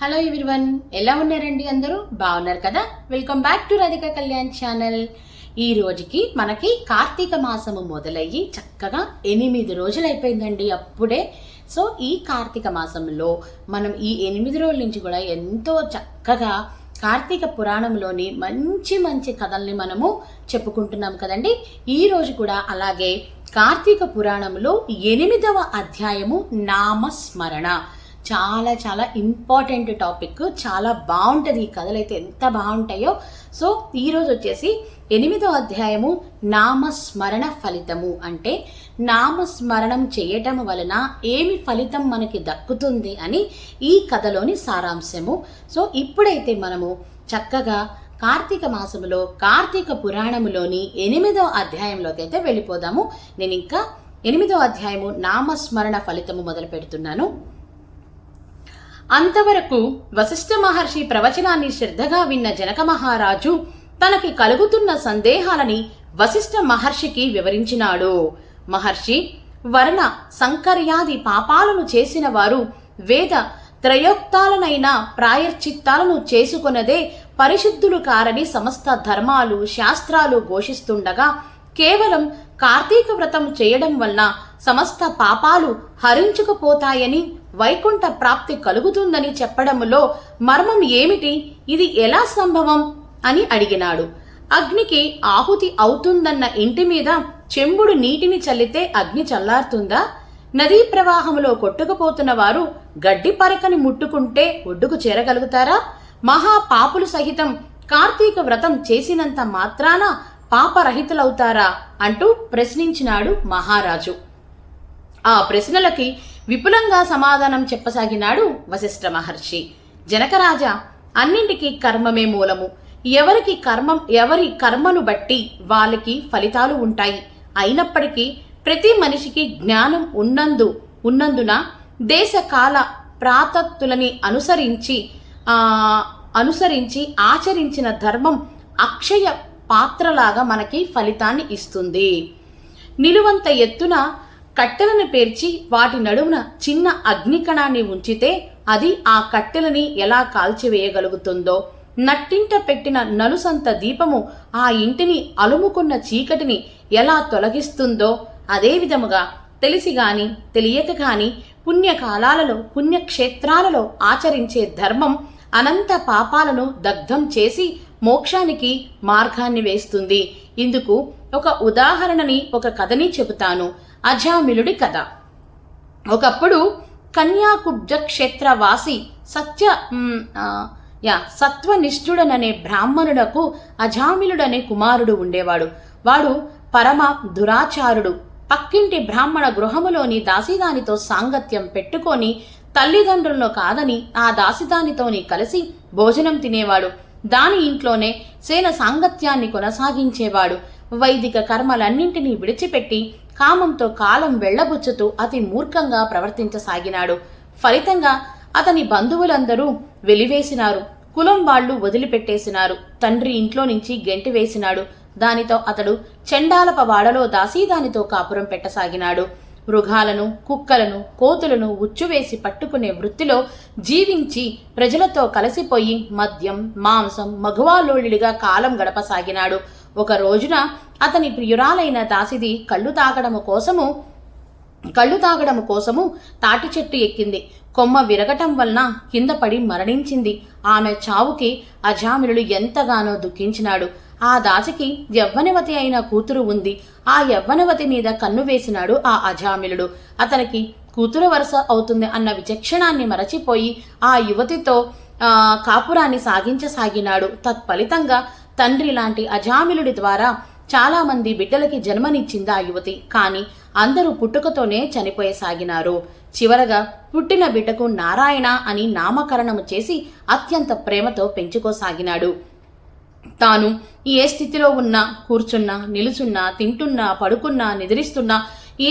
Hello everyone, ఎలా ఉన్నారండి? అందరూ బాగున్నారు కదా? Welcome back to Radhika Kalyan channel. ఈ రోజుకి మనకి కార్తీక మాసము మొదలయ్యి చక్కగా 8 రోజులు అయిపోయిందండి అప్పుడే. సో ఈ కార్తీక మాసంలో మనం ఈ 8 రోజుల నుంచి కూడా ఎంతో చక్కగా కార్తీక పురాణంలోని మంచి మంచి కథల్ని మనము చెప్పుకుంటున్నాం కదండి. ఈ రోజు కూడా అలాగే కార్తీక పురాణంలో 8వ అధ్యాయము నామస్మరణ. చాలా చాలా ఇంపార్టెంట్ టాపిక్, చాలా బాగుంటుంది. ఈ కథలు అయితే ఎంత బాగుంటాయో. సో ఈరోజు వచ్చేసి 8వ అధ్యాయము నామస్మరణ ఫలితము. అంటే నామస్మరణం చేయటం వలన ఏమి ఫలితం మనకి దక్కుతుంది అని ఈ కథలోని సారాంశము. సో ఇప్పుడైతే మనము చక్కగా కార్తీక మాసములో కార్తీక పురాణములోని 8వ అధ్యాయంలోకి అయితే వెళ్ళిపోదాము. నేను ఇంకా 8వ అధ్యాయము నామస్మరణ ఫలితము మొదలు పెడుతున్నాను. అంతవరకు వశిష్ఠ మహర్షి ప్రవచనాన్ని శ్రద్ధగా విన్న జనక మహారాజు తనకి కలుగుతున్న సందేహాలని వశిష్ఠ మహర్షికి వివరించినాడు. మహర్షి, వర్ణ సంకర్యాది పాపాలను చేసిన వారు వేద త్రయోక్తాలనైనా ప్రాయశ్చిత్తాలను చేసుకొనదే పరిశుద్ధులు కారని సమస్త ధర్మాలు శాస్త్రాలు ఘోషిస్తుండగా కేవలం కార్తీక వ్రతం చేయడం వలన సమస్త పాపాలు హరించుకుపోతాయని వైకుంఠ ప్రాప్తి కలుగుతుందని చెప్పడంలో మర్మం ఏమిటి? ఇది ఎలా సంభవం అని అడిగినాడు. అగ్నికి ఆహుతి అవుతుందన్న ఇంటి మీద చెంబుడు నీటిని చల్లితే అగ్ని చల్లారుతుందా? నదీ ప్రవాహంలో కొట్టుకుపోతున్న వారు గడ్డి పరకని ముట్టుకుంటే ఒడ్డుకు చేరగలుగుతారా? మహాపాపులు సహితం కార్తీక వ్రతం చేసినంత మాత్రాన పాపరహితులవుతారా అంటూ ప్రశ్నించినాడు మహారాజు. ఆ ప్రశ్నలకి విపులంగా సమాధానం చెప్పసాగినాడు వశిష్ఠ మహర్షి. జనకరాజా, అన్నింటికీ కర్మమే మూలము. ఎవరి కర్మను బట్టి వాళ్ళకి ఫలితాలు ఉంటాయి. అయినప్పటికీ ప్రతి మనిషికి జ్ఞానం ఉన్నందున దేశ కాల ప్రాతత్తులని అనుసరించి ఆచరించిన ధర్మం అక్షయ పాత్రలాగా మనకి ఫలితాన్ని ఇస్తుంది. నిలువంత ఎత్తున కట్టెలను పేర్చి వాటి నడుమున చిన్న అగ్నికణాన్ని ఉంచితే అది ఆ కట్టెలని ఎలా కాల్చివేయగలుగుతుందో, నట్టింట పెట్టిన నలుసంత దీపము ఆ ఇంటిని అలుముకున్న చీకటిని ఎలా తొలగిస్తుందో, అదే విధముగా తెలిసి గాని తెలియక గాని పుణ్యకాలాలలో పుణ్యక్షేత్రాలలో ఆచరించే ధర్మం అనంత పాపాలను దగ్ధం చేసి మోక్షానికి మార్గాన్ని వేస్తుంది. ఇందుకు ఒక ఉదాహరణని, ఒక కథని చెబుతాను. అజామిలుడి కథ. ఒకప్పుడు కన్యాకుబ్జ క్షేత్రవాసి సత్వనిష్ఠుడననే బ్రాహ్మణుడకు అజామిలుడనే కుమారుడు ఉండేవాడు. వాడు పరమ దురాచారుడు. పక్కింటి బ్రాహ్మణ గృహములోని దాసిదానితో సాంగత్యం పెట్టుకొని తల్లిదండ్రులను కాదని ఆ దాసిదానితోని కలిసి భోజనం తినేవాడు. దాని ఇంట్లోనే సేన సాంగత్యాన్ని కొనసాగించేవాడు. వైదిక కర్మలన్నింటినీ విడిచిపెట్టి కామంతో కాలం వెళ్లబుచ్చుతూ అతి మూర్ఖంగా ప్రవర్తించసాగినాడు. ఫలితంగా అతని బంధువులందరూ వెలివేసినారు. కులం వాళ్లు వదిలిపెట్టేసినారు. తండ్రి ఇంట్లో నుంచి గెంటి వేసినాడు. దానితో అతడు చెండాలప వాడలో దాసీదానితో కాపురం పెట్టసాగినాడు. మృగాలను, కుక్కలను, కోతులను ఉచ్చువేసి పట్టుకునే వృత్తిలో జీవించి ప్రజలతో కలిసిపోయి మద్యం, మాంసం, మగవాలోళిగా కాలం గడపసాగినాడు. ఒక రోజున అతని ప్రియురాలైన దాసిది కళ్ళు తాగడము కోసము తాటి చెట్టు ఎక్కింది. కొమ్మ విరగటం వలన కింద పడి మరణించింది. ఆమె చావుకి అజామిలుడు ఎంతగానో దుఃఖించినాడు. ఆ దాసికి యవ్వనవతి అయిన కూతురు ఉంది. ఆ యవ్వనవతి మీద కన్ను వేసినాడు ఆ అజామిలుడు. అతనికి కూతురు వరుస అవుతుంది అన్న విచక్షణాన్ని మరచిపోయి ఆ యువతితో కాపురాన్ని సాగించసాగినాడు. తత్ఫలితంగా తండ్రి లాంటి అజామిలుడి ద్వారా చాలా మంది బిడ్డలకి జన్మనిచ్చింది ఆ యువతి. కానీ అందరూ పుట్టుకతోనే చనిపోయసాగినారు. చివరగా పుట్టిన బిడ్డకు నారాయణ అని నామకరణము చేసి అత్యంత ప్రేమతో పెంచుకోసాగినాడు. తాను ఏ స్థితిలో ఉన్నా, కూర్చున్నా, నిలుచున్నా, తింటున్నా, పడుకున్నా, నిద్రిస్తున్నా,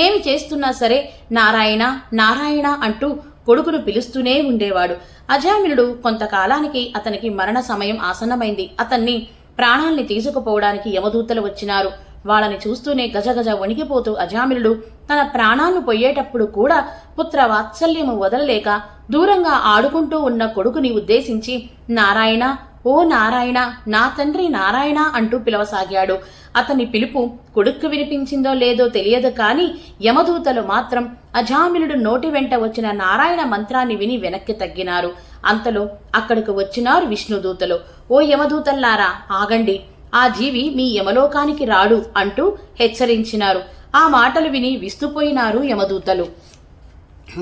ఏమి చేస్తున్నా సరే నారాయణ నారాయణ అంటూ కొడుకును పిలుస్తూనే ఉండేవాడు. అజామిలుడు కొంతకాలానికి అతనికి మరణ సమయం ఆసన్నమైంది. అతన్ని ప్రాణాల్ని తీసుకుపోవడానికి యమదూతలు వచ్చినారు. వాళ్ళని చూస్తూనే గజగజ వణికిపోతూ అజామిలుడు తన ప్రాణాలను పొయ్యేటప్పుడు కూడా పుత్ర వాత్సల్యము వదలలేక దూరంగా ఆడుకుంటూ ఉన్న కొడుకుని ఉద్దేశించి నారాయణ, ఓ నారాయణ, నా తండ్రి నారాయణ అంటూ పిలవసాగాడు. అతని పిలుపు కొడుక్కు వినిపించిందో లేదో తెలియదు కానీ యమదూతలు మాత్రం అజామిలుడు నోటి వెంట వచ్చిన నారాయణ మంత్రాన్ని విని వెనక్కి తగ్గినారు. అంతలో అక్కడికి వచ్చినారు విష్ణుదూతలు. ఓ యమదూతల్లారా, ఆగండి, ఆ జీవి మీ యమలోకానికి రాడు అంటూ హెచ్చరించినారు. ఆ మాటలు విని విస్తుపోయినారు యమదూతలు.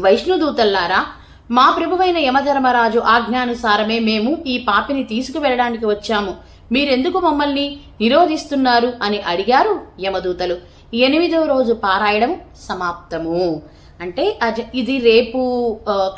వైష్ణుదూతల్లారా, మా ప్రభువైన యమధర్మరాజు ఆజ్ఞానుసారమే మేము ఈ పాపిని తీసుకువెళ్ళడానికి వచ్చాము. మీరెందుకు మమ్మల్ని నిరోధిస్తున్నారు అని అడిగారు యమదూతలు. 8వ రోజు పారాయణం సమాప్తము. అంటే ఇది రేపు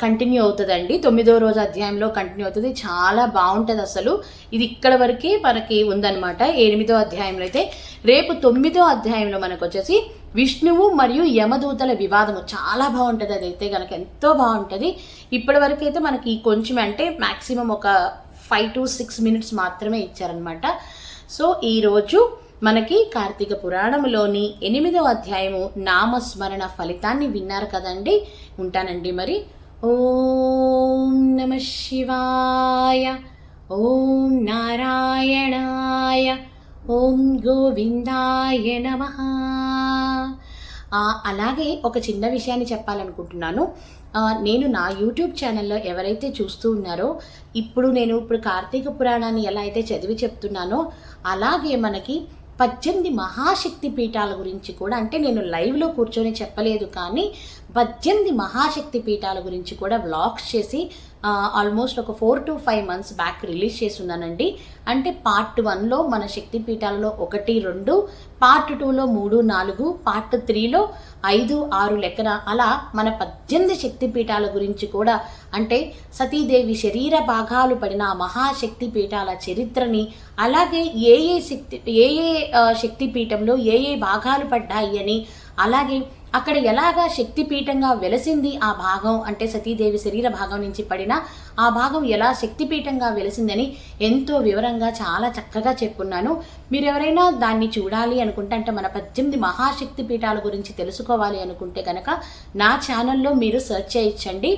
కంటిన్యూ అవుతుందండి. 9వ రోజు అధ్యాయంలో కంటిన్యూ అవుతుంది. చాలా బాగుంటుంది. అసలు ఇది ఇక్కడ వరకే మనకి ఉందన్నమాట. 8వ అధ్యాయంలో అయితే రేపు 9వ అధ్యాయంలో మనకు వచ్చేసి విష్ణువు మరియు యమదూతల వివాదము చాలా బాగుంటుంది. అదైతే కనుక ఎంతో బాగుంటుంది. ఇప్పటి వరకు అయితే మనకి కొంచెం అంటే మ్యాక్సిమం ఒక 5 to 6 minutes మాత్రమే ఇచ్చారనమాట. సో ఈరోజు మనకి కార్తీక పురాణంలోని 8వ అధ్యాయము నామస్మరణ ఫలితాన్ని విన్నారు కదండి. ఉంటానండి మరి. ఓం నమః శివాయ, ఓం నారాయణాయ, ఓం గోవిందాయ నమః. అలాగే ఒక చిన్న విషయాన్ని చెప్పాలనుకుంటున్నాను. నేను నా యూట్యూబ్ ఛానల్లో ఎవరైతే చూస్తూ ఉన్నారో ఇప్పుడు కార్తీక పురాణాన్ని ఎలా అయితే చదివి చెప్తున్నానో అలాగే మనకి 18 మహాశక్తి పీఠాల గురించి కూడా, అంటే నేను లైవ్లో కూర్చొని చెప్పలేదు కానీ 18 మహాశక్తి పీఠాల గురించి కూడా వ్లాగ్స్ చేసి ఆల్మోస్ట్ ఒక 4 to 5 months బ్యాక్ రిలీజ్ చేసి ఉన్నానండి. అంటే పార్ట్ 1లో మన శక్తి పీఠాలలో 1, 2, పార్ట్ 2లో 3, 4, పార్ట్ 3లో 5, 6 లెక్కన అలా మన 18 శక్తి పీఠాల గురించి కూడా, అంటే సతీదేవి శరీర భాగాలు పడిన మహాశక్తి పీఠాల చరిత్రని, అలాగే ఏ శక్తి పీఠంలో ఏ భాగాలు పడ్డాయి అని, అలాగే అక్కడ ఎలాగా శక్తిపీఠంగా వెలసింది ఆ భాగం, అంటే సతీదేవి శరీర భాగం నుంచి పడిన ఆ భాగం ఎలా శక్తిపీఠంగా వెలిసిందని ఎంతో వివరంగా చాలా చక్కగా చెప్పున్నాను. మీరు ఎవరైనా దాన్ని చూడాలి అనుకుంటే, అంటే మన 18 మహాశక్తి పీఠాల గురించి తెలుసుకోవాలి అనుకుంటే కనుక నా ఛానల్లో మీరు సెర్చ్ చేయించండి.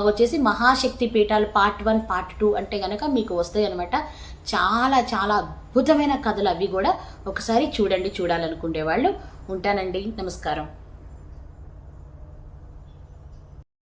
వచ్చేసి మహాశక్తి పీఠాలు పార్ట్ 1, పార్ట్ 2 అంటే కనుక మీకు వస్తాయి అనమాట. చాలా చాలా అద్భుతమైన కథలు అవి కూడా. ఒకసారి చూడండి, చూడాలనుకునే వాళ్ళు. ఉంటానండి. నమస్కారం.